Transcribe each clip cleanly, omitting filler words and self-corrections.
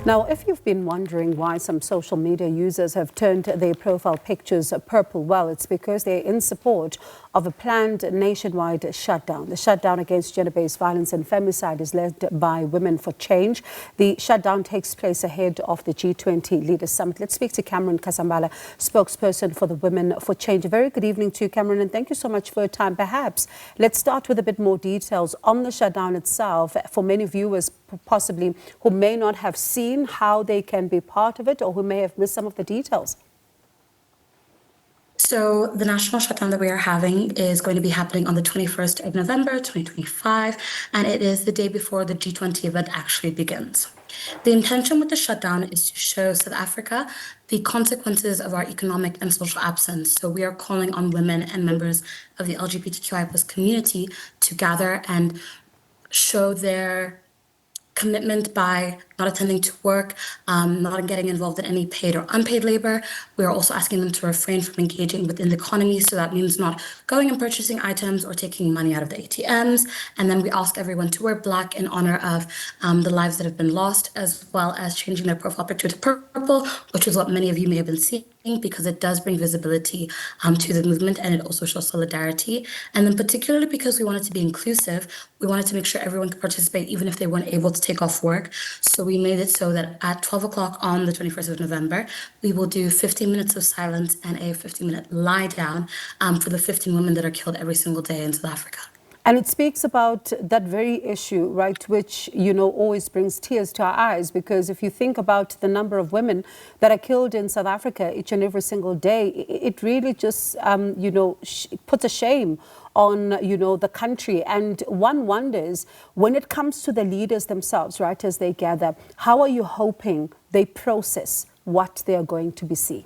Now, if you've been wondering why some social media users have turned their profile pictures purple, well, it's because they're in support of a planned nationwide shutdown. The shutdown against gender-based violence and femicide is led by Women for Change. The shutdown takes place ahead of the G20 Leaders Summit. Let's speak to Kasambala, spokesperson for the Women for Change. A very good evening to you, Cameron, and thank you so much for your time. Perhaps let's start with a bit more details on the shutdown itself for many viewers possibly who may not have seen how they can be part of it or who may have missed some of the details. So the national shutdown that we are having is going to be happening on the 21st of November, 2025, and it is the day before the G20 event actually begins. The intention with the shutdown is to show South Africa the consequences of our economic and social absence. So we are calling on women and members of the LGBTQI+ community to gather and show their commitment by not attending to work, not getting involved in any paid or unpaid labor. We are also asking them to refrain from engaging within the economy. So that means not going and purchasing items or taking money out of the ATMs. And then we ask everyone to wear black in honor of the lives that have been lost, as well as changing their profile picture to purple, which is what many of you may have been seeing, because it does bring visibility to the movement, and it also shows solidarity. And then particularly because we wanted to be inclusive, we wanted to make sure everyone could participate even if they weren't able to take off work. So we made it so that at 12 o'clock on the 21st of November, we will do 15 minutes of silence and a 15-minute lie down for the 15 women that are killed every single day in South Africa. And it speaks about that very issue, right, which, always brings tears to our eyes, because if you think about the number of women that are killed in South Africa each and every single day, it really just, puts a shame on, the country. And one wonders, when it comes to the leaders themselves, right, as they gather, how are you hoping they process what they are going to be seeing?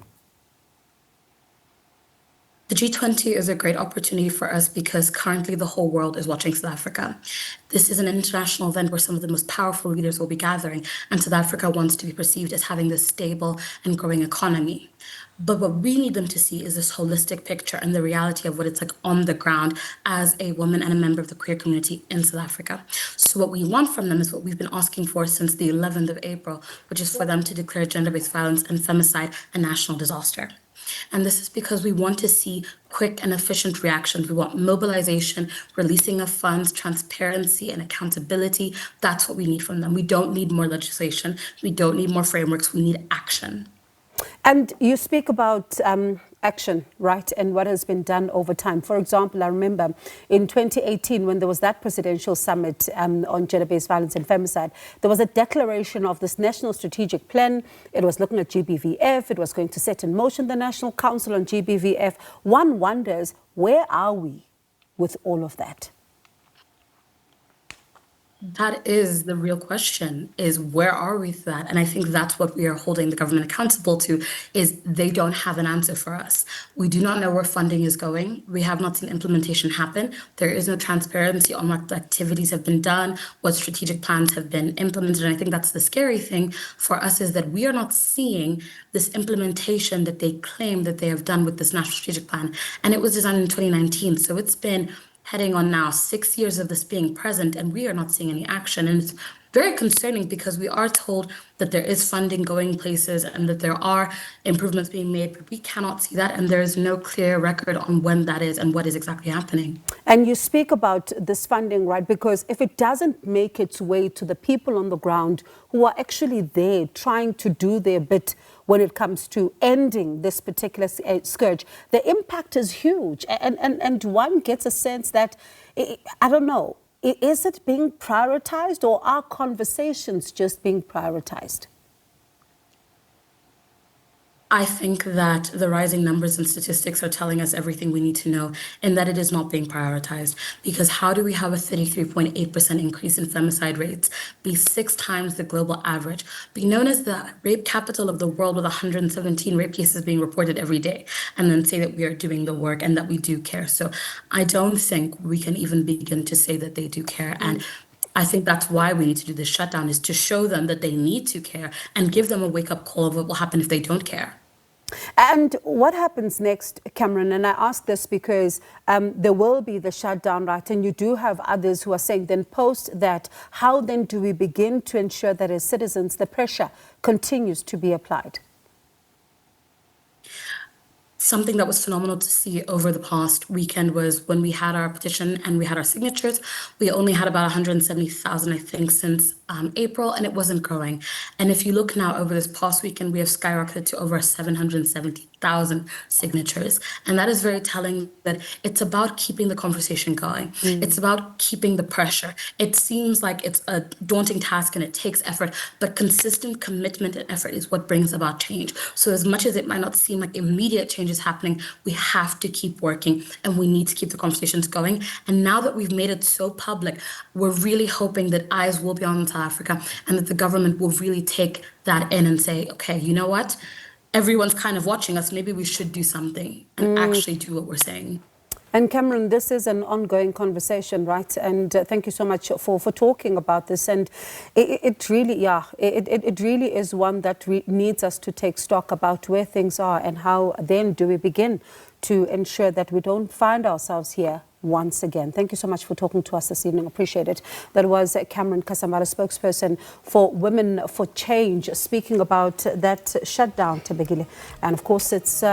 The G20 is a great opportunity for us because currently the whole world is watching South Africa. This is an international event where some of the most powerful leaders will be gathering, and South Africa wants to be perceived as having this stable and growing economy. But what we need them to see is this holistic picture and the reality of what it's like on the ground as a woman and a member of the queer community in South Africa. So what we want from them is what we've been asking for since the 11th of April, which is for them to declare gender-based violence and femicide a national disaster. And this is because we want to see quick and efficient reactions. We want mobilization, releasing of funds, transparency, and accountability. That's what we need from them. We don't need more legislation. We don't need more frameworks. We need action. And you speak about action, right, and what has been done over time. For example, I remember in 2018, when there was that presidential summit on gender-based violence and femicide, there was a declaration of this national strategic plan. It was looking at GBVF. It was going to set in motion the National Council on GBVF. One wonders, where are we with all of that? That is the real question, is where are we with that? And I think that's what we are holding the government accountable to, is they don't have an answer for us. We do not know where funding is going. We have not seen implementation happen. There is no transparency on what activities have been done, what strategic plans have been implemented. And I think that's the scary thing for us, is that we are not seeing this implementation that they claim that they have done with this national strategic plan. And it was designed in 2019. So it's been heading on now 6 years of this being present, and we are not seeing any action. And it's very concerning because we are told that there is funding going places and that there are improvements being made, but we cannot see that, and there is no clear record on when that is and what is exactly happening. And you speak about this funding, right? Because if it doesn't make its way to the people on the ground who are actually there trying to do their bit when it comes to ending this particular scourge, the impact is huge. And one gets a sense that, I don't know, is it being prioritized, or are conversations just being prioritized? I think that the rising numbers and statistics are telling us everything we need to know, and that it is not being prioritized. Because how do we have a 33.8% increase in femicide rates, be 6 times the global average, be known as the rape capital of the world with 117 rape cases being reported every day, and then say that we are doing the work and that we do care? So I don't think we can even begin to say that they do care. And I think that's why we need to do this shutdown, is to show them that they need to care and give them a wake-up call of what will happen if they don't care. And what happens next, Cameron? And I ask this because there will be the shutdown, right? And you do have others who are saying then post that, how then do we begin to ensure that as citizens the pressure continues to be applied? Something that was phenomenal to see over the past weekend was when we had our petition and we had our signatures, we only had about 170,000, I think, since April, and it wasn't growing. And if you look now over this past weekend, we have skyrocketed to over 770,000 signatures. And that is very telling that it's about keeping the conversation going. It's about keeping the pressure. It seems like it's a daunting task and it takes effort, but consistent commitment and effort is what brings about change. So as much as it might not seem like immediate change is happening, we have to keep working and we need to keep the conversations going. And now that we've made it so public, we're really hoping that eyes will be on South Africa and that the government will really take that in and say, okay, you know what? Everyone's kind of watching us. Maybe we should do something and actually do what we're saying. And Cameron, this is an ongoing conversation, right? And thank you so much for talking about this. And it really is one that needs us to take stock about where things are and how then do we begin to ensure that we don't find ourselves here once again. Thank you so much for talking to us this evening. Appreciate it. That was Cameron Kasambala, spokesperson for Women for Change, speaking about that shutdown, Tabegile. And of course, it's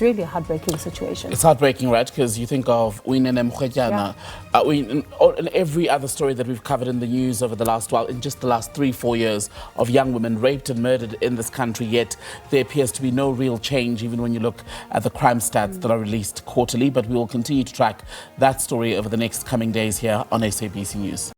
really a heartbreaking situation. It's heartbreaking, right? Because you think of Winene Mkhwetyana, and every other story that we've covered in the news over the last while, in just the last 3-4 years, of young women raped and murdered in this country, yet there appears to be no real change, even when you look at the crime stats that are released quarterly. But we will continue to track that story over the next coming days here on SABC News.